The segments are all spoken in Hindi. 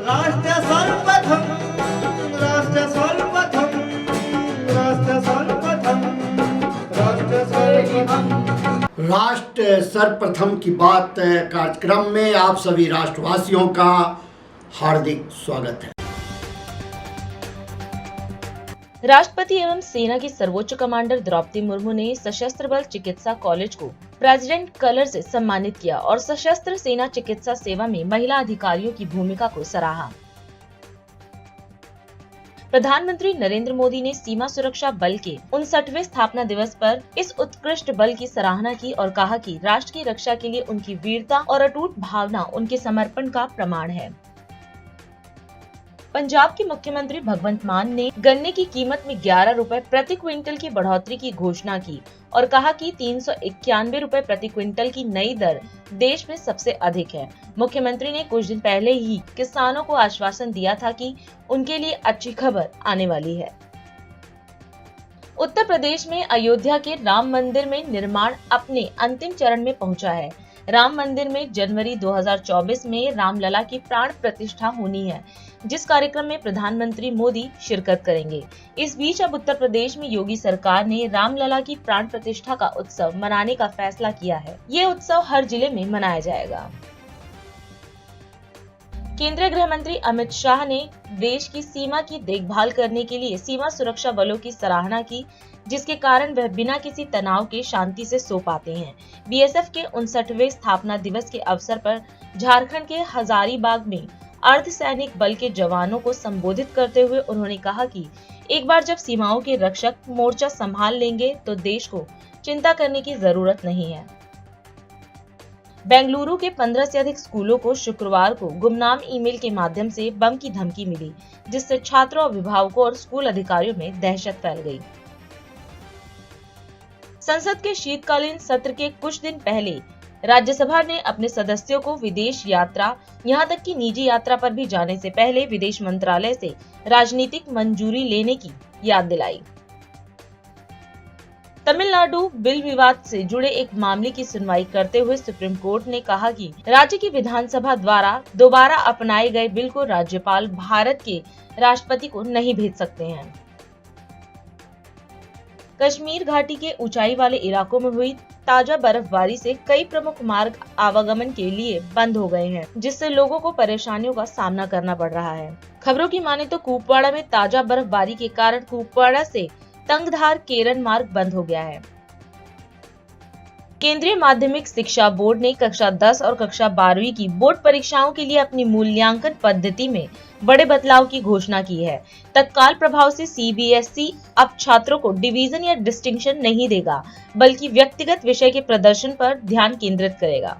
राष्ट्र सर्वप्रथम, राष्ट्र सर्वप्रथम, राष्ट्र सर्वप्रथम, राष्ट्र सर्वप्रथम। राष्ट्र सर्वप्रथम की बात कार्यक्रम में आप सभी राष्ट्रवासियों का हार्दिक स्वागत है। राष्ट्रपति एवं सेना की सर्वोच्च कमांडर द्रौपदी मुर्मू ने सशस्त्र बल चिकित्सा कॉलेज को प्रेसिडेंट कलर से सम्मानित किया और सशस्त्र सेना चिकित्सा सेवा में महिला अधिकारियों की भूमिका को सराहा। प्रधानमंत्री नरेंद्र मोदी ने सीमा सुरक्षा बल के 59वें स्थापना दिवस पर इस उत्कृष्ट बल की सराहना की और कहा कि राष्ट्र की रक्षा के लिए उनकी वीरता और अटूट भावना उनके समर्पण का प्रमाण है। पंजाब के मुख्यमंत्री भगवंत मान ने गन्ने की कीमत में 11 रुपए प्रति क्विंटल की बढ़ोतरी की घोषणा की और कहा कि 391 रुपए प्रति क्विंटल की नई दर देश में सबसे अधिक है। मुख्यमंत्री ने कुछ दिन पहले ही किसानों को आश्वासन दिया था कि उनके लिए अच्छी खबर आने वाली है। उत्तर प्रदेश में अयोध्या के राम मंदिर में निर्माण अपने अंतिम चरण में पहुंचा है। राम मंदिर में जनवरी 2024 में रामलला की प्राण प्रतिष्ठा होनी है, जिस कार्यक्रम में प्रधानमंत्री मोदी शिरकत करेंगे। इस बीच अब उत्तर प्रदेश में योगी सरकार ने रामलला की प्राण प्रतिष्ठा का उत्सव मनाने का फैसला किया है। ये उत्सव हर जिले में मनाया जाएगा। केंद्रीय गृह मंत्री अमित शाह ने देश की सीमा की देखभाल करने के लिए सीमा सुरक्षा बलों की सराहना की, जिसके कारण वह बिना किसी तनाव के शांति से सो पाते हैं। बीएसएफ के 59वें स्थापना दिवस के अवसर पर झारखंड के हजारीबाग में अर्धसैनिक बल के जवानों को संबोधित करते हुए उन्होंने कहा कि एक बार जब सीमाओं के रक्षक मोर्चा संभाल लेंगे तो देश को चिंता करने की जरूरत नहीं है। बेंगलुरु के 15 से अधिक स्कूलों को शुक्रवार को गुमनाम ईमेल के माध्यम से बम की धमकी मिली, जिससे छात्रों, अभिभावकों और स्कूल अधिकारियों में दहशत फैल गई। संसद के शीतकालीन सत्र के कुछ दिन पहले राज्यसभा ने अपने सदस्यों को विदेश यात्रा, यहां तक कि निजी यात्रा पर भी जाने से पहले विदेश मंत्रालय से राजनीतिक मंजूरी लेने की याद दिलाई। तमिलनाडु बिल विवाद से जुड़े एक मामले की सुनवाई करते हुए सुप्रीम कोर्ट ने कहा कि राज्य की विधानसभा द्वारा दोबारा अपनाए गए बिल को राज्यपाल भारत के राष्ट्रपति को नहीं भेज सकते हैं। कश्मीर घाटी के ऊंचाई वाले इलाकों में हुई ताजा बर्फबारी से कई प्रमुख मार्ग आवागमन के लिए बंद हो गए हैं, जिससे लोगों को परेशानियों का सामना करना पड़ रहा है। खबरों की माने तो कुपवाड़ा में ताजा बर्फबारी के कारण कुपवाड़ा से तंगधार केरन मार्ग बंद हो गया है। केंद्रीय माध्यमिक शिक्षा बोर्ड ने कक्षा 10 और कक्षा 12वीं की बोर्ड परीक्षाओं के लिए अपनी मूल्यांकन पद्धति में बड़े बदलाव की घोषणा की है। तत्काल प्रभाव से सीबीएसई अब छात्रों को डिवीजन या डिस्टिंक्शन नहीं देगा, बल्कि व्यक्तिगत विषय के प्रदर्शन पर ध्यान केंद्रित करेगा।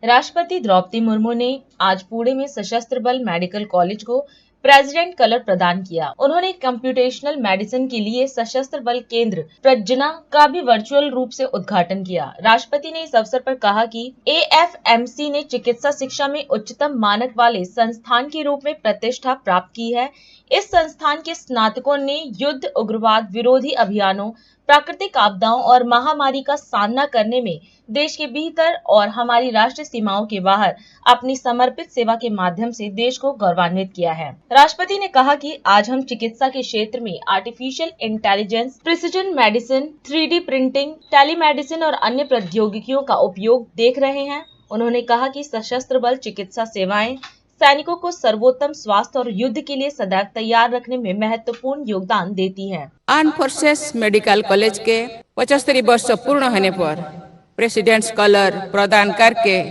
राष्ट्रपति द्रौपदी मुर्मू ने आज पुणे में सशस्त्र बल मेडिकल कॉलेज को प्रेसिडेंट कलर प्रदान किया। उन्होंने कंप्यूटेशनल मेडिसिन के लिए सशस्त्र बल केंद्र प्रज्जना का भी वर्चुअल रूप से उद्घाटन किया। राष्ट्रपति ने इस अवसर पर कहा कि एएफएमसी ने चिकित्सा शिक्षा में उच्चतम मानक वाले संस्थान के रूप में प्रतिष्ठा प्राप्त की है। इस संस्थान के स्नातकों ने युद्ध, उग्रवाद विरोधी अभियानों, प्राकृतिक आपदाओं और महामारी का सामना करने में देश के भीतर और हमारी राष्ट्रीय सीमाओं के बाहर अपनी समर्पित सेवा के माध्यम से देश को गौरवान्वित किया है। राष्ट्रपति ने कहा कि आज हम चिकित्सा के क्षेत्र में artificial intelligence, precision medicine, 3D printing, telemedicine और अन्य प्रौद्योगिकियों का उपयोग देख रहे हैं। उन्होंने कहा कि सशस्त्र बल चिकित्सा सेवाएं सैनिकों को सर्वोत्तम स्वास्थ्य और युद्ध के लिए सदैव तैयार रखने में महत्वपूर्ण योगदान देती है। आर्म फोर्सेस मेडिकल कॉलेज के 75 वर्ष पूर्ण होने पर प्रेसिडेंट्स कलर प्रदान करके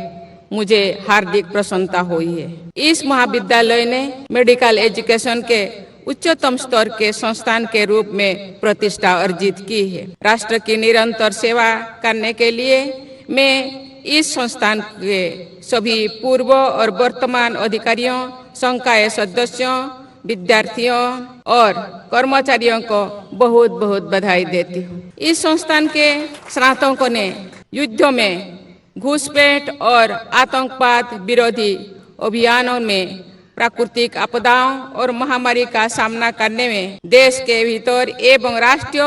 मुझे हार्दिक प्रसन्नता हुई है। इस महाविद्यालय ने मेडिकल एजुकेशन के उच्चतम स्तर के संस्थान के रूप में प्रतिष्ठा अर्जित की है। राष्ट्र की निरंतर सेवा करने के लिए मैं इस संस्थान के सभी पूर्व और वर्तमान अधिकारियों, संकाय सदस्यों, विद्यार्थियों और कर्मचारियों को बहुत बहुत बधाई देती हूँ। इस संस्थान के स्नातकों ने युद्धों में, घुसपैठ और आतंकवाद विरोधी अभियानों में, प्राकृतिक आपदाओं और महामारी का सामना करने में देश के भीतर एवं राष्ट्रीय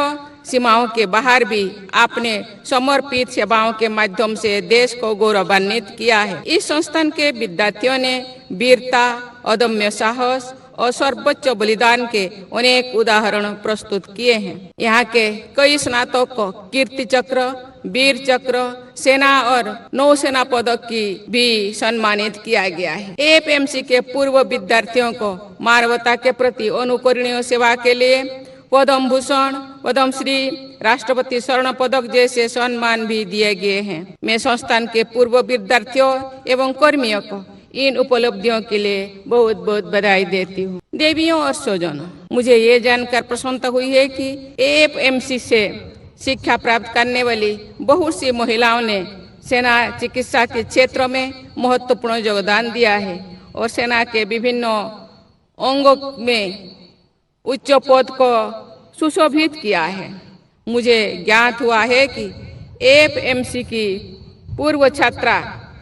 सीमाओं के बाहर भी अपने समर्पित सेवाओं के माध्यम से देश को गौरवान्वित किया है। इस संस्थान के विद्यार्थियों ने वीरता, अदम्य साहस और सर्वोच्च बलिदान के अनेक उदाहरण प्रस्तुत किए हैं। यहाँ के कई स्नातकों को कीर्ति चक्र, वीर चक्र, सेना और नौसेना पदक की भी सम्मानित किया गया है। एएफएमसी के पूर्व विद्यार्थियों को मानवता के प्रति अनुकरणीय सेवा के लिए पद्म भूषण, पद्मश्री, राष्ट्रपति स्वर्ण पदक जैसे सम्मान भी दिए गए हैं। मैं संस्थान के पूर्व विद्यार्थियों एवं कर्मियों को इन उपलब्धियों के लिए बहुत बहुत बधाई देती हूँ। देवियों और स्वजनों, मुझे ये जानकर प्रसन्नता हुई है कि एएफएमसी से शिक्षा प्राप्त करने वाली बहुत सी महिलाओं ने सेना चिकित्सा के क्षेत्र में महत्वपूर्ण योगदान दिया है और सेना के विभिन्न अंगों में उच्च पद को सुशोभित किया है। मुझे ज्ञात हुआ है कि एएफएमसी की पूर्व छात्रा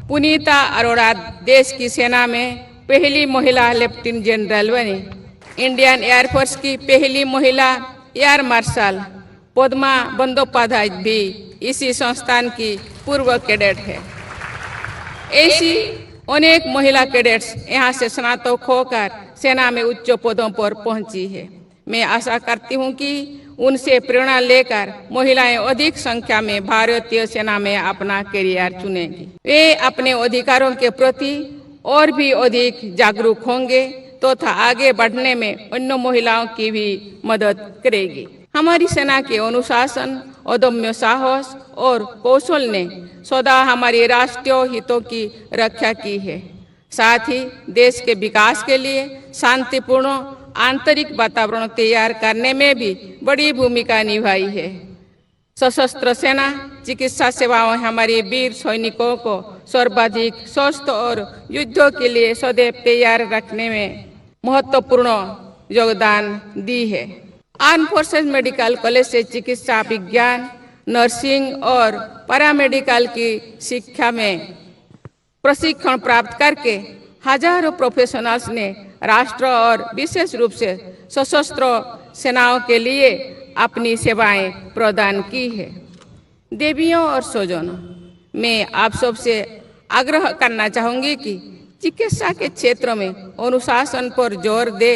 पुनीता अरोड़ा देश की सेना में पहली महिला लेफ्टिनेंट जनरल बनी। इंडियन एयरफोर्स की पहली महिला एयर मार्शल पद्मा बंदोपाध्याय भी इसी संस्थान की पूर्व कैडेट है। ऐसी अनेक महिला कैडेट्स यहाँ से स्नातक होकर सेना में उच्च पदों पर पहुंची है। मैं आशा करती हूँ कि उनसे प्रेरणा लेकर महिलाएं अधिक संख्या में भारतीय सेना में अपना करियर चुनेंगी। वे अपने अधिकारों के प्रति और भी अधिक जागरूक होंगे तथा आगे बढ़ने में अन्य महिलाओं की भी मदद करेगी। हमारी सेना के अनुशासन, अदम्य साहस और कौशल ने सदा हमारी राष्ट्रीय हितों की रक्षा की है। साथ ही देश के विकास के लिए शांतिपूर्ण आंतरिक वातावरण तैयार करने में भी बड़ी भूमिका निभाई है। सशस्त्र सेना चिकित्सा सेवाओं हमारे वीर सैनिकों को सर्वाधिक स्वस्थ और युद्धों के लिए सदैव तैयार रखने में महत्वपूर्ण योगदान दी है। आर्म फोर्सेस मेडिकल कॉलेज से चिकित्सा विज्ञान, नर्सिंग और पैरामेडिकल की शिक्षा में प्रशिक्षण प्राप्त करके हजारों प्रोफेशनल्स ने राष्ट्र और विशेष रूप से सशस्त्र सेनाओं के लिए अपनी सेवाएं प्रदान की है। देवियों और स्वजनों, मैं आप सबसे आग्रह करना चाहूंगी कि चिकित्सा के क्षेत्र में अनुशासन पर जोर दे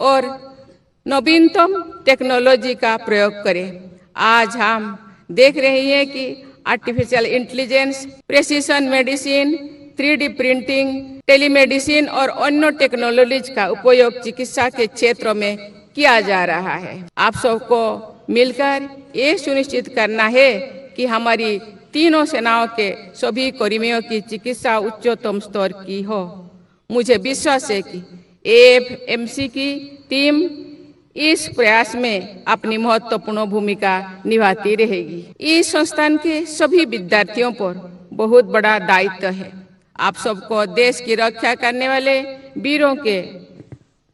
और नवीनतम टेक्नोलॉजी का प्रयोग करें। आज हम देख रहे हैं कि artificial intelligence, precision medicine, 3D printing, telemedicine और अन्य टेक्नोलॉजीज का उपयोग चिकित्सा के क्षेत्र में किया जा रहा है। आप सबको मिलकर ये सुनिश्चित करना है कि हमारी तीनों सेनाओं के सभी कर्मियों की चिकित्सा उच्चतम स्तर की हो। मुझे विश्वास है कि एएफएमसी की टीम इस प्रयास में अपनी महत्वपूर्ण भूमिका निभाती रहेगी। इस संस्थान के सभी विद्यार्थियों पर बहुत बड़ा दायित्व है। आप सबको देश की रक्षा करने वाले वीरों के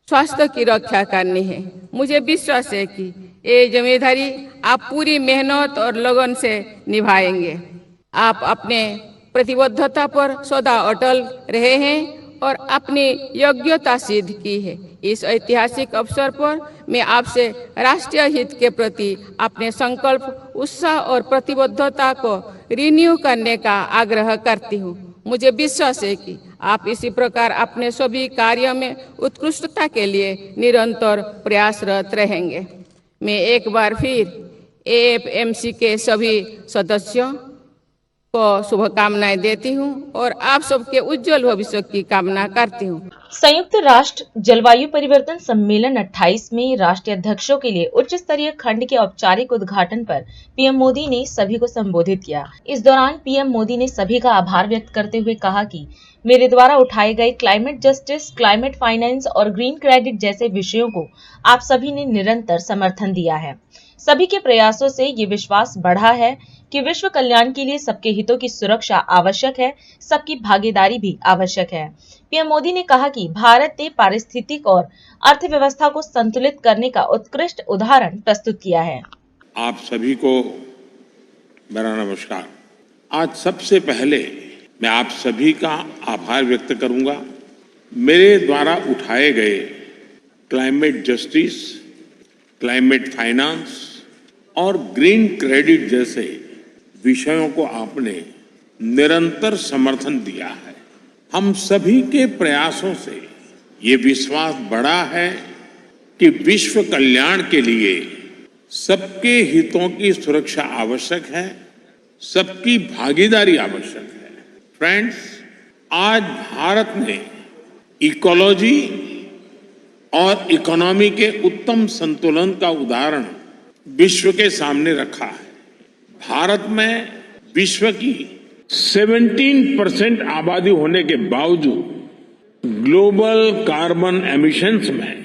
स्वास्थ्य की रक्षा करनी है। मुझे विश्वास है कि ये जिम्मेदारी आप पूरी मेहनत और लगन से निभाएंगे। आप अपने प्रतिबद्धता पर सदा अटल रहे हैं और अपनी योग्यता सिद्ध की है। इस ऐतिहासिक अवसर पर मैं आपसे राष्ट्रीय हित के प्रति अपने संकल्प, उत्साह और प्रतिबद्धता को रिन्यू करने का आग्रह करती हूँ। मुझे विश्वास है कि आप इसी प्रकार अपने सभी कार्यों में उत्कृष्टता के लिए निरंतर प्रयासरत रहेंगे। मैं एक बार फिर एएफएमसी के सभी सदस्यों को शुभकामनाएं देती हूं और आप सबके उज्जवल भविष्य की कामना करती हूं। संयुक्त राष्ट्र जलवायु परिवर्तन सम्मेलन 28 में राष्ट्रीय अध्यक्षों के लिए उच्च स्तरीय खंड के औपचारिक उद्घाटन पर पीएम मोदी ने सभी को संबोधित किया। इस दौरान पीएम मोदी ने सभी का आभार व्यक्त करते हुए कहा कि मेरे द्वारा उठाए गए क्लाइमेट जस्टिस, क्लाइमेट फाइनेंस और ग्रीन क्रेडिट जैसे विषयों को आप सभी ने निरंतर समर्थन दिया है। सभी के प्रयासों से ये विश्वास बढ़ा है कि विश्व कल्याण के लिए सबके हितों की सुरक्षा आवश्यक है, सबकी भागीदारी भी आवश्यक है। पीएम मोदी ने कहा कि भारत ने पारिस्थितिक और अर्थव्यवस्था को संतुलित करने का उत्कृष्ट उदाहरण प्रस्तुत किया है। आप सभी को मेरा नमस्कार। आज सबसे पहले मैं आप सभी का आभार व्यक्त करूंगा। मेरे द्वारा उठाए गए क्लाइमेट जस्टिस, क्लाइमेट फाइनेंस और ग्रीन क्रेडिट जैसे विषयों को आपने निरंतर समर्थन दिया है। हम सभी के प्रयासों से ये विश्वास बढ़ा है कि विश्व कल्याण के लिए सबके हितों की सुरक्षा आवश्यक है, सबकी भागीदारी आवश्यक है। फ्रेंड्स, आज भारत ने इकोलॉजी और इकोनॉमी के उत्तम संतुलन का उदाहरण विश्व के सामने रखा है। भारत में विश्व की 17% आबादी होने के बावजूद ग्लोबल कार्बन एमिशंस में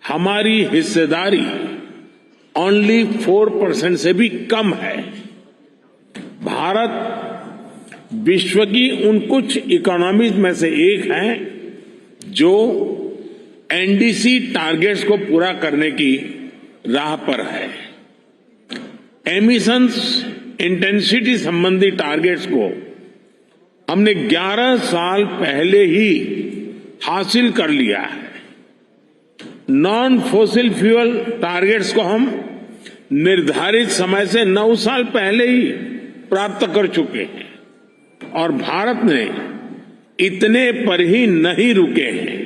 हमारी हिस्सेदारी ओनली 4% से भी कम है। भारत विश्व की उन कुछ इकोनॉमीज में से एक है जो एनडीसी टारगेट्स को पूरा करने की राह पर है। एमिशंस इंटेंसिटी संबंधी टारगेट्स को हमने 11 साल पहले ही हासिल कर लिया है। नॉन फॉसिल फ्यूल टारगेट्स को हम निर्धारित समय से 9 साल पहले ही प्राप्त कर चुके हैं और भारत ने इतने पर ही नहीं रुके हैं।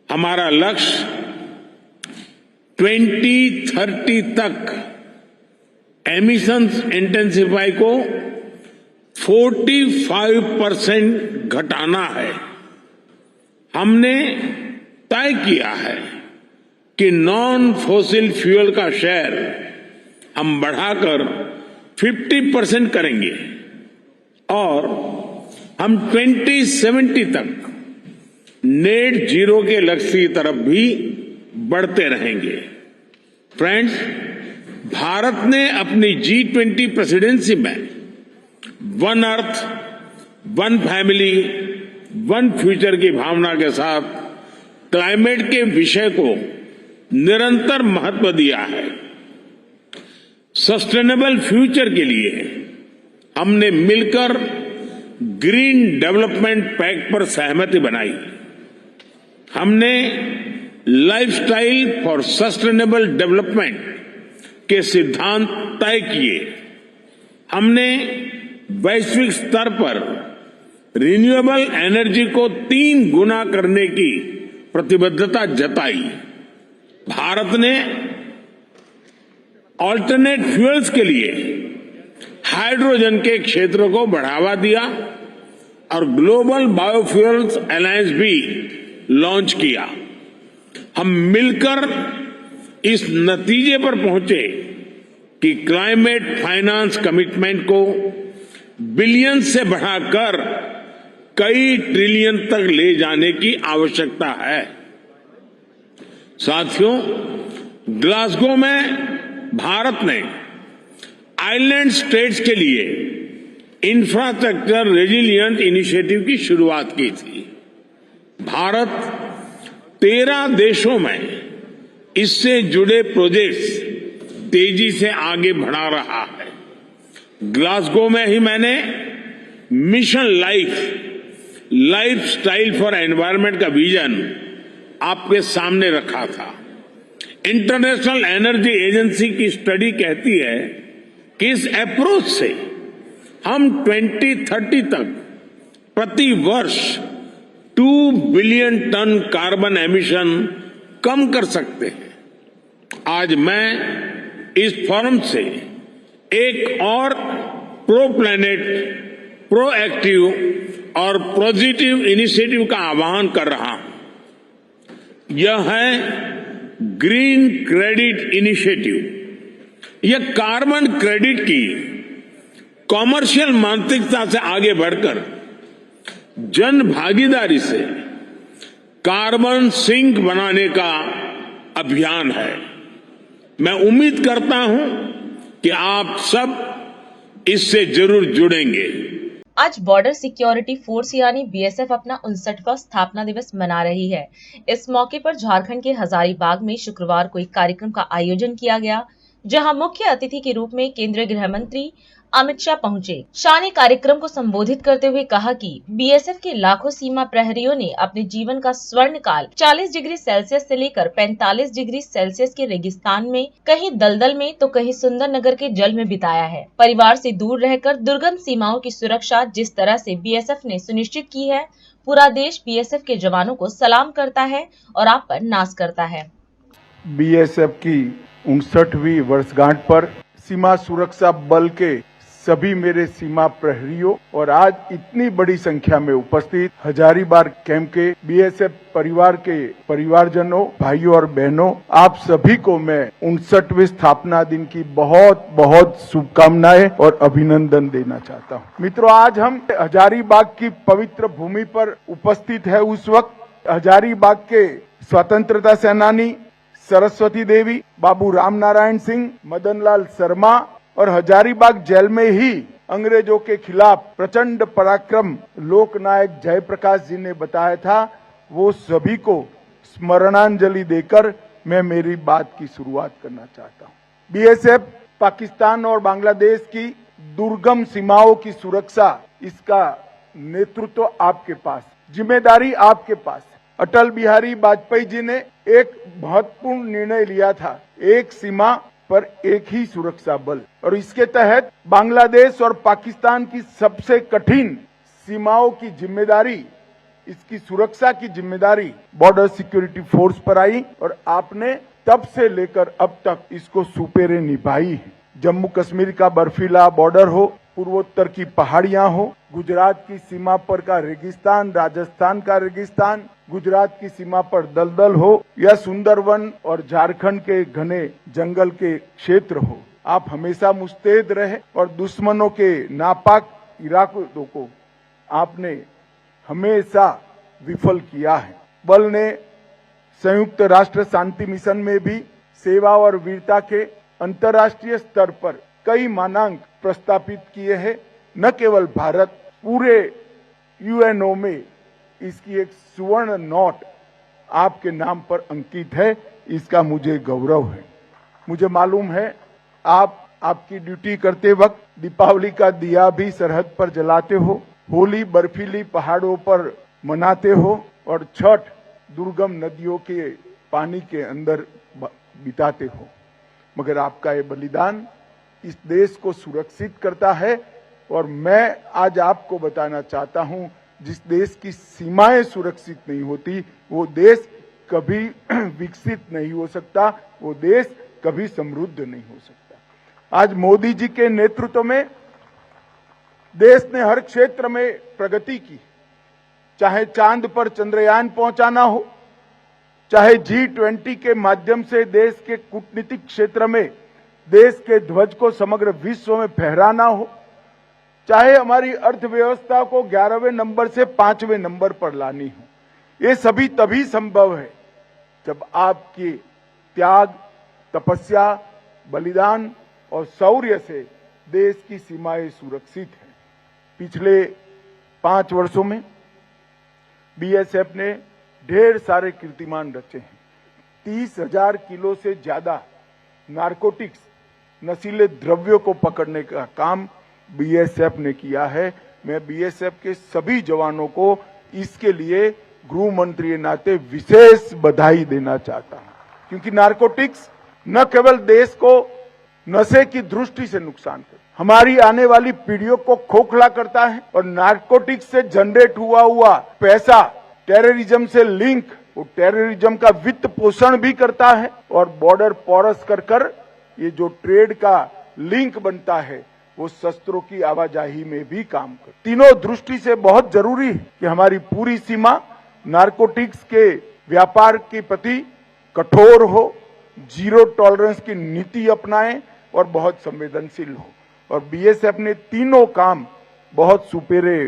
हमारा लक्ष्य 2030 तक एमिशंस इंटेंसिफाई को 45% घटाना है। हमने तय किया है कि नॉन फॉसिल फ्यूल का शेयर हम बढ़ाकर 50% करेंगे और हम 2070 तक नेट जीरो के लक्ष्य की तरफ भी बढ़ते रहेंगे। फ्रेंड्स, भारत ने अपनी G20 प्रेसिडेंसी में one earth, one family, one future की भावना के साथ क्लाइमेट के विषय को निरंतर महत्व दिया है। सस्टेनेबल फ्यूचर के लिए हमने मिलकर ग्रीन डेवलपमेंट पैक्ट पर सहमति बनाई। हमने लाइफस्टाइल फॉर सस्टेनेबल डेवलपमेंट के सिद्धांत तय किए। हमने वैश्विक स्तर पर रिन्यूएबल एनर्जी को 3 गुना करने की प्रतिबद्धता जताई। भारत ने ऑल्टरनेट फ्यूल्स के लिए हाइड्रोजन के क्षेत्र को बढ़ावा दिया और ग्लोबल बायोफ्यूल्स अलायंस भी लॉन्च किया। हम मिलकर इस नतीजे पर पहुंचे कि क्लाइमेट फाइनेंस कमिटमेंट को बिलियन से बढ़ाकर कई ट्रिलियन तक ले जाने की आवश्यकता है। साथियों, ग्लासगो में भारत ने आइलैंड स्टेट्स के लिए इंफ्रास्ट्रक्चर रेजिलिएंट इनिशिएटिव की शुरुआत की थी। भारत 13 देशों में इससे जुड़े प्रोजेक्ट्स तेजी से आगे बढ़ा रहा है। ग्लासगो में ही मैंने mission life style for environment का विजन आपके सामने रखा था। इंटरनेशनल एनर्जी एजेंसी की स्टडी कहती है कि इस अप्रोच से हम 2030 तक प्रति वर्ष 2 बिलियन टन कार्बन एमिशन कम कर सकते हैं। आज मैं इस फोरम से एक और प्रो प्लैनेट, प्रोएक्टिव और पॉजिटिव इनिशिएटिव का आह्वान कर रहा हूं। यह है ग्रीन क्रेडिट इनिशिएटिव। यह कार्बन क्रेडिट की कॉमर्शियल मानसिकता से आगे बढ़कर जन भागीदारी से कार्बन सिंक बनाने का अभियान है। मैं उम्मीद करता हूं कि आप सब इससे जरूर जुड़ेंगे। आज बॉर्डर सिक्योरिटी फोर्स यानी बीएसएफ अपना 59वां स्थापना दिवस मना रही है। इस मौके पर झारखंड के हजारीबाग में शुक्रवार को एक कार्यक्रम का आयोजन किया गया, जहां मुख्य अतिथि के रूप में केंद्रीय गृह मंत्री अमित शाह पहुंचे। शाह ने कार्यक्रम को संबोधित करते हुए कहा कि बीएसएफ के लाखों सीमा प्रहरियों ने अपने जीवन का स्वर्ण काल 40 डिग्री सेल्सियस से लेकर 45 डिग्री सेल्सियस के रेगिस्तान में, कहीं दलदल में तो कहीं सुंदरनगर के जल में बिताया है। परिवार से दूर रहकर दुर्गम सीमाओं की सुरक्षा जिस तरह से बीएसएफ ने सुनिश्चित की है, पूरा देश बीएसएफ के जवानों को सलाम करता है और आप पर नाज करता है। बीएसएफ की 59वीं वर्षगांठ पर सीमा सुरक्षा बल के सभी मेरे सीमा प्रहरियों और आज इतनी बड़ी संख्या में उपस्थित हजारीबाग कैंप के बीएसएफ परिवार के परिवारजनों, भाइयों और बहनों, आप सभी को मैं 59वें स्थापना दिन की बहुत बहुत शुभकामनाएं और अभिनंदन देना चाहता हूं। मित्रों, आज हम हजारीबाग की पवित्र भूमि पर उपस्थित है। उस वक्त हजारीबाग के स्वतंत्रता सेनानी सरस्वती देवी, बाबू रामनारायण सिंह, मदनलाल शर्मा और हजारीबाग जेल में ही अंग्रेजों के खिलाफ प्रचंड पराक्रम लोकनायक जयप्रकाश जी ने बताया था। वो सभी को स्मरणांजलि देकर मैं मेरी बात की शुरुआत करना चाहता हूं। बीएसएफ पाकिस्तान और बांग्लादेश की दुर्गम सीमाओं की सुरक्षा, इसका नेतृत्व आपके पास, जिम्मेदारी आपके पास। अटल बिहारी वाजपेयी जी ने एक महत्वपूर्ण निर्णय लिया था, एक सीमा पर एक ही सुरक्षा बल, और इसके तहत बांग्लादेश और पाकिस्तान की सबसे कठिन सीमाओं की जिम्मेदारी, इसकी सुरक्षा की जिम्मेदारी बॉर्डर सिक्योरिटी फोर्स पर आई और आपने तब से लेकर अब तक इसको सुपेरे निभाई है। जम्मू कश्मीर का बर्फीला बॉर्डर हो, पूर्वोत्तर की पहाड़ियां हो, गुजरात की सीमा पर का रेगिस्तान, राजस्थान का रेगिस्तान, गुजरात की सीमा पर दलदल हो या सुंदरवन और झारखंड के घने जंगल के क्षेत्र हो, आप हमेशा मुस्तैद रहे और दुश्मनों के नापाक इरादों को आपने हमेशा विफल किया है। बल ने संयुक्त राष्ट्र शांति मिशन में भी सेवा और वीरता के अंतर्राष्ट्रीय स्तर पर कई मानांक प्रस्तापित किए हैं। न केवल भारत, पूरे यूएनओ में इसकी एक सुवर्ण नोट आपके नाम पर अंकित है, इसका मुझे गौरव है। मुझे मालूम है आप आपकी ड्यूटी करते वक्त दीपावली का दिया भी सरहद पर जलाते हो, होली बर्फीली पहाड़ों पर मनाते हो और छठ दुर्गम नदियों के पानी के अंदर बिताते हो, मगर आपका ये बलिदान इस देश को सुरक्षित करता है। और मैं आज आपको बताना चाहता हूं, जिस देश की सीमाएं सुरक्षित नहीं होती, वो देश कभी विकसित नहीं हो सकता, वो देश कभी समृद्ध नहीं हो सकता। आज मोदी जी के नेतृत्व में देश ने हर क्षेत्र में प्रगति की, चाहे चांद पर चंद्रयान पहुंचाना हो, चाहे G20 के माध्यम से देश के कूटनीतिक क्षेत्र में देश के ध्वज को समग्र विश्व में फहराना हो, चाहे हमारी अर्थव्यवस्था को 11वें नंबर से 5वें नंबर पर लानी हो। ये सभी तभी संभव है जब आपकी त्याग, तपस्या, बलिदान और शौर्य से देश की सीमाएं सुरक्षित हैं। पिछले 5 वर्षों में बीएसएफ ने ढेर सारे कीर्तिमान रचे हैं। 30,000 किलो से ज्यादा नारकोटिक्स, नशीले द्रव्यों को पकड़ने का काम बीएसएफ ने किया है। मैं बीएसएफ के सभी जवानों को इसके लिए गृह मंत्री के नाते विशेष बधाई देना चाहता हूं, क्योंकि नारकोटिक्स न केवल देश को नशे की दृष्टि से नुकसान करता, हमारी आने वाली पीढ़ियों को खोखला करता है और नारकोटिक्स से जनरेट हुआ पैसा टेररिज्म से लिंक, वो टेररिज्म का वित्त पोषण भी करता है और बॉर्डर पोरस कर ये जो ट्रेड का लिंक बनता है, वो शस्त्रों की आवाजाही में भी काम कर। तीनों दृष्टि से बहुत जरूरी है कि हमारी पूरी सीमा नारकोटिक्स के व्यापार के प्रति कठोर हो, जीरो टॉलरेंस की नीति अपनाएं और बहुत संवेदनशील हो। और बीएसएफ ने तीनों काम बहुत सुपेरे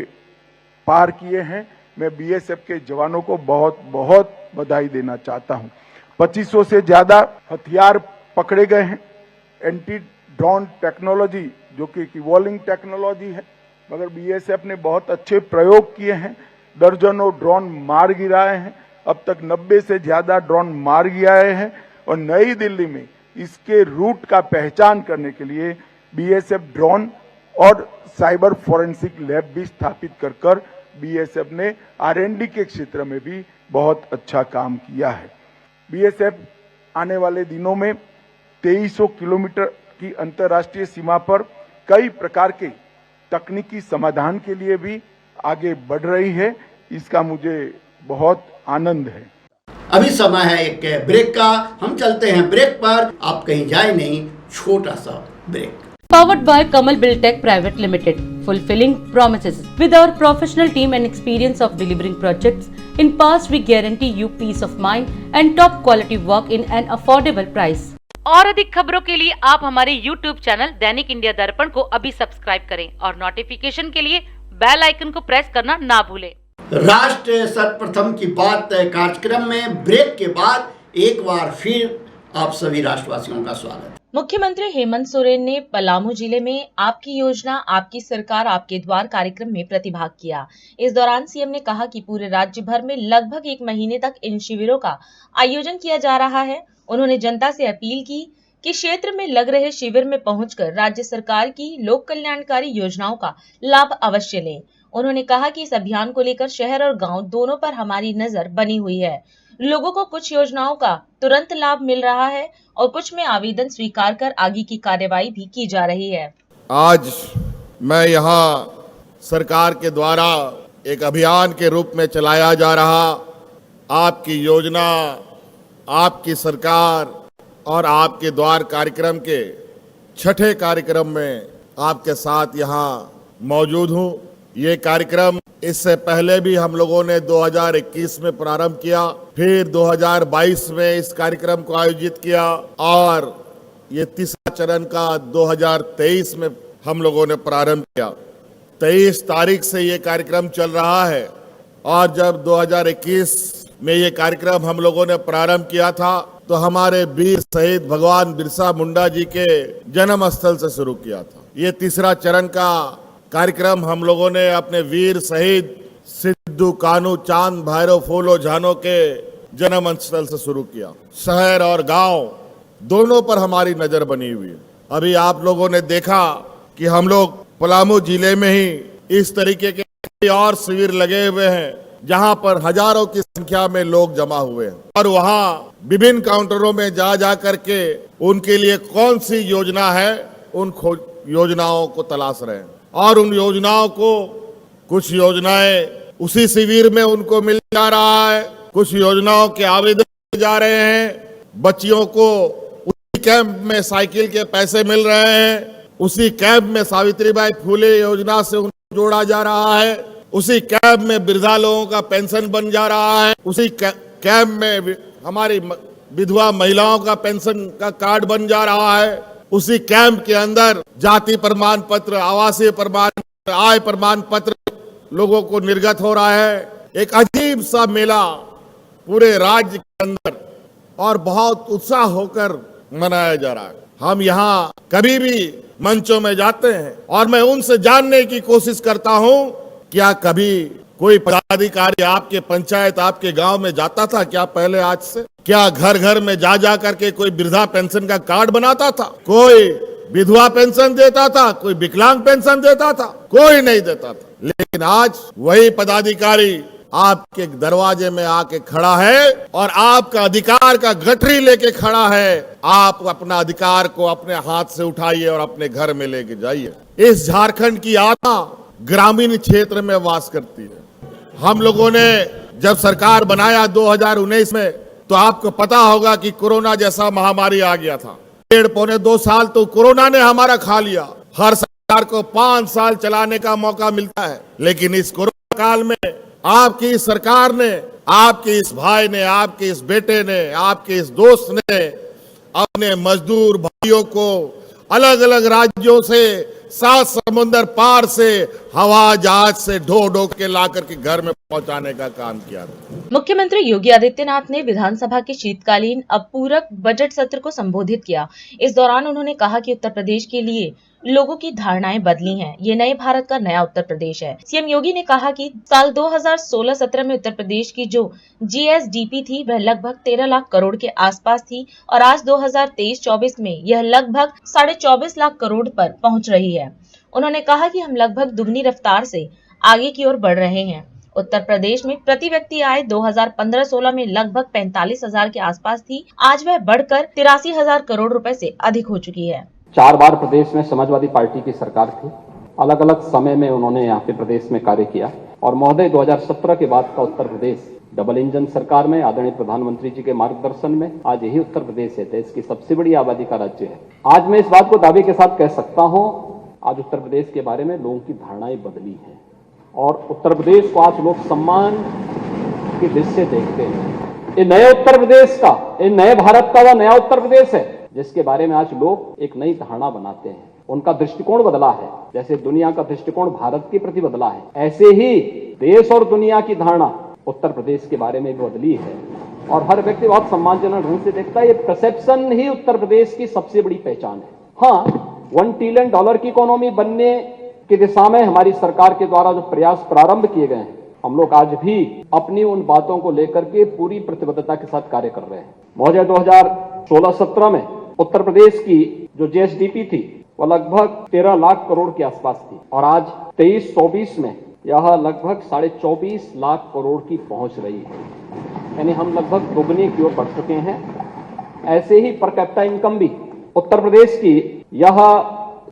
पार किए हैं। मैं बीएसएफ के जवानों को बहुत बहुत बधाई देना चाहता हूं। 2500 से ज्यादा हथियार पकड़े गए हैं। एंटी ड्रोन टेक्नोलॉजी जो कि इवॉल्विंग टेक्नोलॉजी है, मगर बीएसएफ ने बहुत अच्छे प्रयोग किए हैं। दर्जनों ड्रोन मार गिराए हैं। अब तक 90 से ज्यादा ड्रोन मार गिराए हैं और नई दिल्ली में इसके रूट का पहचान करने के लिए बीएसएफ ड्रोन और साइबर फोरेंसिक लैब भी स्थापित कर बीएसएफ ने R&D के क्षेत्र में भी बहुत अच्छा काम किया है। बीएसएफ आने वाले दिनों में 2300 किलोमीटर की अंतर्राष्ट्रीय सीमा पर कई प्रकार के तकनीकी समाधान के लिए भी आगे बढ़ रही है। इसका मुझे बहुत आनंद है। अभी समय है एक ब्रेक का, हम चलते हैं ब्रेक पर, आप कहीं जाए नहीं, छोटा सा break. Powered by Kamal Buildtech Private Limited, fulfilling promises. With our professional team and experience of delivering projects, in past we guarantee you peace of mind and top quality work in an affordable price. और अधिक खबरों के लिए आप हमारे YouTube चैनल दैनिक इंडिया दर्पण को अभी सब्सक्राइब करें और नोटिफिकेशन के लिए बेल आइकन को प्रेस करना ना भूलें। राष्ट्र सर्वप्रथम की बात कार्यक्रम में ब्रेक के बाद एक बार फिर आप सभी राष्ट्रवासियों का स्वागत है। मुख्यमंत्री हेमंत सोरेन ने पलामू जिले में आपकी योजना आपकी सरकार आपके द्वार कार्यक्रम में प्रतिभाग किया। इस दौरान सीएम ने कहा कि पूरे राज्य भर में लगभग 1 महीने तक इन शिविरों का आयोजन किया जा रहा है। उन्होंने जनता से अपील की कि क्षेत्र में लग रहे शिविर में पहुंचकर राज्य सरकार की लोक कल्याणकारी योजनाओं का लाभ अवश्य लें। उन्होंने कहा कि इस अभियान को लेकर शहर और गाँव दोनों पर हमारी नजर बनी हुई है। लोगों को कुछ योजनाओं का तुरंत लाभ मिल रहा है और कुछ में आवेदन स्वीकार कर आगे की कार्यवाही भी की जा रही है। आज मैं यहाँ सरकार के द्वारा एक अभियान के रूप में चलाया जा रहा आपकी योजना आपकी सरकार और आपके द्वार कार्यक्रम के 6ठे कार्यक्रम में आपके साथ यहाँ मौजूद हूँ। ये कार्यक्रम इससे पहले भी हम लोगों ने 2021 में प्रारंभ किया, फिर 2022 में इस कार्यक्रम को आयोजित किया और ये तीसरा चरण का 2023 में हम लोगों ने प्रारंभ किया। 23 तारीख से ये कार्यक्रम चल रहा है और जब 2021 में ये कार्यक्रम हम लोगों ने प्रारंभ किया था तो हमारे वीर शहीद भगवान बिरसा मुंडा जी के जन्म स्थल से शुरू किया था। ये तीसरा चरण का कार्यक्रम हम लोगों ने अपने वीर शहीद सिद्धू कानू चांद भैरव फूलो झानो के जन्म स्थल से शुरू किया। शहर और गांव दोनों पर हमारी नजर बनी हुई है। अभी आप लोगों ने देखा कि हम लोग पलामू जिले में ही इस तरीके के और शिविर लगे हुए हैं जहां पर हजारों की संख्या में लोग जमा हुए हैं और वहां विभिन्न काउंटरों में जा करके उनके लिए कौन सी योजना है उन योजनाओं को तलाश रहे हैं और उन योजनाओं को कुछ योजनाएं उसी शिविर में उनको मिल जा रहा है, कुछ योजनाओं के आवेदन जा रहे हैं। बच्चियों को उसी कैंप में साइकिल के पैसे मिल रहे हैं, उसी कैंप में सावित्रीबाई फुले योजना से उनको जोड़ा जा रहा है, उसी कैंप में वृद्धा लोगों का पेंशन बन जा रहा है, उसी कैंप में हमारी विधवा महिलाओं का पेंशन का कार्ड बन जा रहा है, उसी कैंप के अंदर जाति प्रमाण पत्र, आवासीय प्रमाण पत्र, आय प्रमाण पत्र लोगों को निर्गत हो रहा है। एक अजीब सा मेला पूरे राज्य के अंदर और बहुत उत्साह होकर मनाया जा रहा है। हम यहाँ कभी भी मंचों में जाते हैं और मैं उनसे जानने की कोशिश करता हूँ, क्या कभी कोई पदाधिकारी आपके पंचायत आपके गांव में जाता था क्या पहले आज से? क्या घर घर में जा करके कोई वृद्धा पेंशन का कार्ड बनाता था? कोई विधवा पेंशन देता था? कोई विकलांग पेंशन देता था? कोई नहीं देता था। लेकिन आज वही पदाधिकारी आपके दरवाजे में आके खड़ा है और आपका अधिकार का गठरी लेके खड़ा है। आप अपना अधिकार को अपने हाथ से उठाइए और अपने घर में लेके जाइए। इस झारखंड की आत्मा ग्रामीण क्षेत्र में वास करती है। हम लोगों ने जब सरकार बनाया 2019 में तो आपको पता होगा कि कोरोना जैसा महामारी आ गया था। 1.5-2 साल तो कोरोना ने हमारा खा लिया। हर सरकार को 5 साल चलाने का मौका मिलता है, लेकिन इस कोरोना काल में आपकी इस सरकार ने, आपके इस भाई ने, आपके इस बेटे ने, आपके इस दोस्त ने अपने मजदूर भाइयों को अलग अलग राज्यों से 7 समुंदर पार से हवा जहाज से ढो के ला करके घर में पहुंचाने का काम किया। मुख्यमंत्री योगी आदित्यनाथ ने विधानसभा के शीतकालीन अपूरक बजट सत्र को संबोधित किया। इस दौरान उन्होंने कहा कि उत्तर प्रदेश के लिए लोगों की धारणाएं बदली हैं। ये नए भारत का नया उत्तर प्रदेश है। सीएम योगी ने कहा कि साल 2016-17 में उत्तर प्रदेश की जो जीएसडीपी थी वह लगभग 13 लाख करोड़ के आसपास थी और आज 2023-24 में यह लगभग 24.5 लाख करोड़ पर पहुंच रही है। उन्होंने कहा कि हम लगभग दुगनी रफ्तार से आगे की ओर बढ़ रहे हैं। उत्तर प्रदेश में प्रति व्यक्ति आय 2015-16 में लगभग 45,000 के आसपास थी। आज वह बढ़कर 83,000 करोड़ रुपए से अधिक हो चुकी है। 4 बार प्रदेश में समाजवादी पार्टी की सरकार थी। अलग अलग समय में उन्होंने यहाँ पे प्रदेश में कार्य किया और महोदय 2017 के बाद का उत्तर प्रदेश डबल इंजन सरकार में आदरणीय प्रधानमंत्री जी के मार्गदर्शन में आज यही उत्तर प्रदेश है देश की सबसे बड़ी आबादी का राज्य है। आज मैं इस बात को दावे के साथ कह सकता हूँ, आज उत्तर प्रदेश के बारे में लोगों की धारणाएं बदली हैं और उत्तर प्रदेश को आज लोग सम्मान की दृष्टि से देखते हैं। ये नए उत्तर प्रदेश का, ये नए भारत का वह नया उत्तर प्रदेश है जिसके बारे में आज लोग एक नई धारणा बनाते हैं। उनका दृष्टिकोण बदला है, जैसे दुनिया का दृष्टिकोण भारत के प्रति बदला है, ऐसे ही देश और दुनिया की धारणा उत्तर प्रदेश के बारे में बदली है और हर व्यक्ति बहुत सम्मानजनक ढंग से देखता है। ये परसेप्शन ही उत्तर प्रदेश की सबसे बड़ी पहचान है। हाँ, $1 ट्रिलियन की इकोनॉमी बनने की दिशा में हमारी सरकार के द्वारा जो प्रयास प्रारंभ किए गए हैं, हम लोग आज भी अपनी उन बातों को लेकर के पूरी प्रतिबद्धता के साथ कार्य कर रहे हैं। महोदय 2016-17 में उत्तर प्रदेश की जो जीएसडीपी थी वह लगभग 13 लाख करोड़ के आसपास थी और आज 23-24 में यह लगभग 24.5 लाख करोड़ की पहुंच रही है, यानी हम लगभग दोगुनी की ओर बढ़ चुके हैं। ऐसे ही पर कैपिटा इनकम भी उत्तर प्रदेश की यह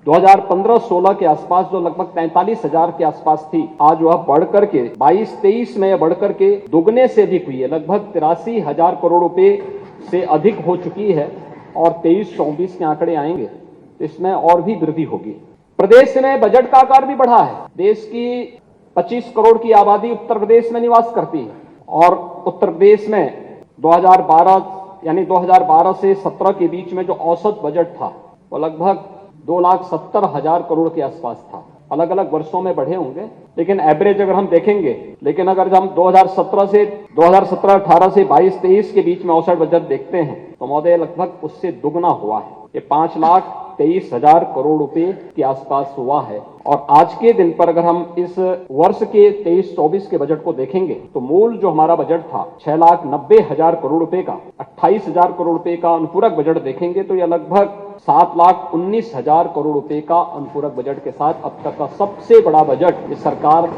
2015-16 के आसपास जो लगभग 43,000 के आसपास थी, आज वह बढ़ करके 22-23 में बढ़ करके दोगुने से अधिक हुई है, लगभग 83,000 करोड़ रुपए से अधिक हो चुकी है और 23-24 के आंकड़े आएंगे तो इसमें और भी वृद्धि होगी। प्रदेश में बजट का आकार भी बढ़ा है। देश की 25 करोड़ की आबादी उत्तर प्रदेश में निवास करती है और उत्तर प्रदेश में 2012 से 17 के बीच में जो औसत बजट था वो लगभग 2,70,000 करोड़ के आसपास था। अलग अलग वर्षों में बढ़े होंगे लेकिन एवरेज अगर हम देखेंगे, लेकिन अगर हम 2017-18 से 22-23 के बीच में औसत बजट देखते हैं तो महोदय लगभग उससे दुगना हुआ है। ये 5,23,000 करोड़ रुपए के आसपास हुआ है और आज के दिन पर अगर हम इस वर्ष के 23-24 के बजट को देखेंगे तो मूल जो हमारा बजट था 6,90,000 करोड़ रुपए का, 28,000 करोड़ रुपए का अनुपूरक बजट देखेंगे तो यह लगभग 7,19,000 करोड़ रुपए का अनुपूरक बजट के साथ अब तक का सबसे बड़ा बजट ये सरकार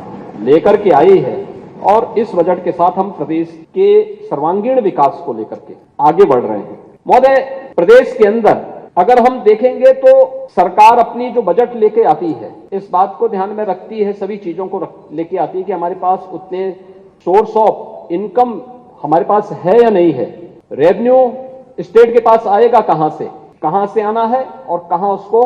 लेकर के आई है और इस बजट के साथ हम प्रदेश के सर्वांगीण विकास को लेकर के आगे बढ़ रहे हैं। महोदय, प्रदेश के अंदर अगर हम देखेंगे तो सरकार अपनी जो बजट लेके आती है इस बात को ध्यान में रखती है, सभी चीजों को लेके आती है कि हमारे पास उतने सोर्स ऑफ इनकम हमारे पास है या नहीं है। रेवेन्यू स्टेट के पास आएगा कहां से आना है और कहां उसको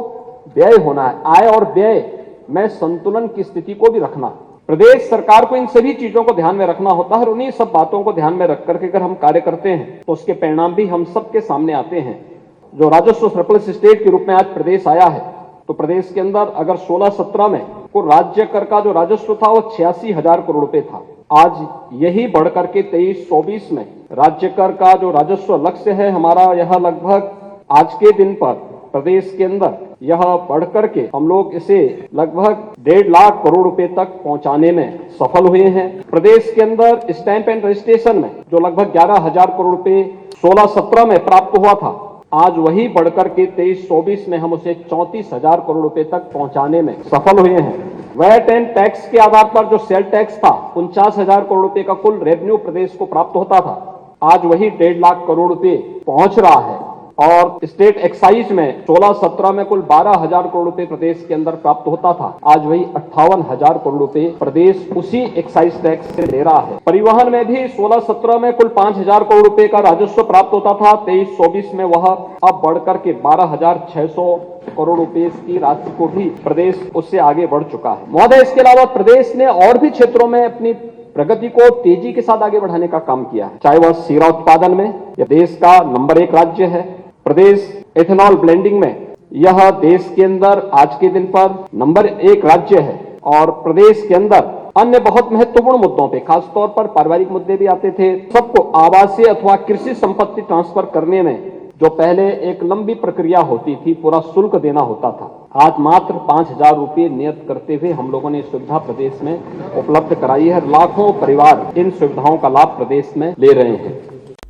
व्यय होना है। आय और व्यय में संतुलन की स्थिति को भी रखना, प्रदेश सरकार को इन सभी चीजों को ध्यान में रखना होता है और उन्हीं सब बातों को ध्यान में रख करके अगर हम कार्य करते हैं तो उसके परिणाम भी हम सबके सामने आते हैं। जो राजस्व सरप्लस स्टेट के रूप में आज प्रदेश आया है तो प्रदेश के अंदर अगर 16-17 में को राज्य कर का जो राजस्व था वो 86,000 करोड़ रुपए था, आज यही बढ़ करके 23-24 में राज्य कर का जो राजस्व लक्ष्य है हमारा यह लगभग आज के दिन पर प्रदेश के अंदर यह बढ़ करके हम लोग इसे लगभग 1.5 लाख करोड़ रुपए तक पहुंचाने में सफल हुए हैं। प्रदेश के अंदर स्टैंप एंड रजिस्ट्रेशन में जो लगभग 11,000 करोड़ रुपए 16-17 में प्राप्त हुआ था, आज वही बढ़कर के 23-24 में हम उसे 34,000 करोड़ रुपए तक पहुंचाने में सफल हुए हैं। वैट एंड टैक्स के आधार पर जो सेल टैक्स था 49,000 करोड़ रुपए का कुल रेवेन्यू प्रदेश को प्राप्त होता था, आज वही 1.5 लाख करोड़ रुपए पहुंच रहा है और स्टेट एक्साइज में 16-17 में कुल 12,000 करोड़ रुपए प्रदेश के अंदर प्राप्त होता था, आज वही 58,000 करोड़ रुपए प्रदेश उसी एक्साइज टैक्स से ले रहा है। परिवहन में भी 16-17 में कुल 5,000 करोड़ रुपए का राजस्व प्राप्त होता था, 23-24 में वह अब बढ़कर के 12,600 करोड़ रुपए की राशि को भी प्रदेश उससे आगे बढ़ चुका है। महोदय, इसके अलावा प्रदेश ने और भी क्षेत्रों में अपनी प्रगति को तेजी के साथ आगे बढ़ाने का काम किया है, चाहे वह शीरा उत्पादन में यह देश का नंबर 1 राज्य है। प्रदेश एथेनॉल ब्लेंडिंग में यह देश के अंदर आज के दिन पर नंबर 1 राज्य है और प्रदेश के अंदर अन्य बहुत महत्वपूर्ण मुद्दों पे, खासतौर पर पारिवारिक मुद्दे भी आते थे। सबको आवासीय अथवा कृषि संपत्ति ट्रांसफर करने में जो पहले एक लंबी प्रक्रिया होती थी, पूरा शुल्क देना होता था, आज मात्र 5,000 रुपये नियत करते हुए हम लोगों ने सुविधा प्रदेश में उपलब्ध कराई है। लाखों परिवार इन सुविधाओं का लाभ प्रदेश में ले रहे हैं।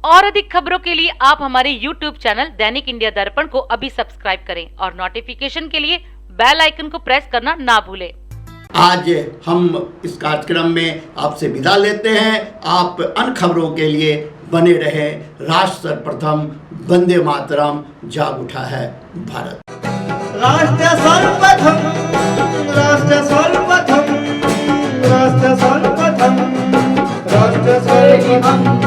और अधिक खबरों के लिए आप हमारे YouTube चैनल दैनिक इंडिया दर्पण को अभी सब्सक्राइब करें और नोटिफिकेशन के लिए बेल आइकन को प्रेस करना ना भूलें। आज हम इस कार्यक्रम में आपसे विदा लेते हैं। आप अन्य खबरों के लिए बने रहे। राष्ट्र सर्वप्रथम, वंदे मातरम, जाग उठा है भारत। राष्ट्र सर्वप्रथम, राष्ट्र सर्वप्रथम, राष्ट्र सर्वप्रथम, राष्ट्र सर्वप्रथम।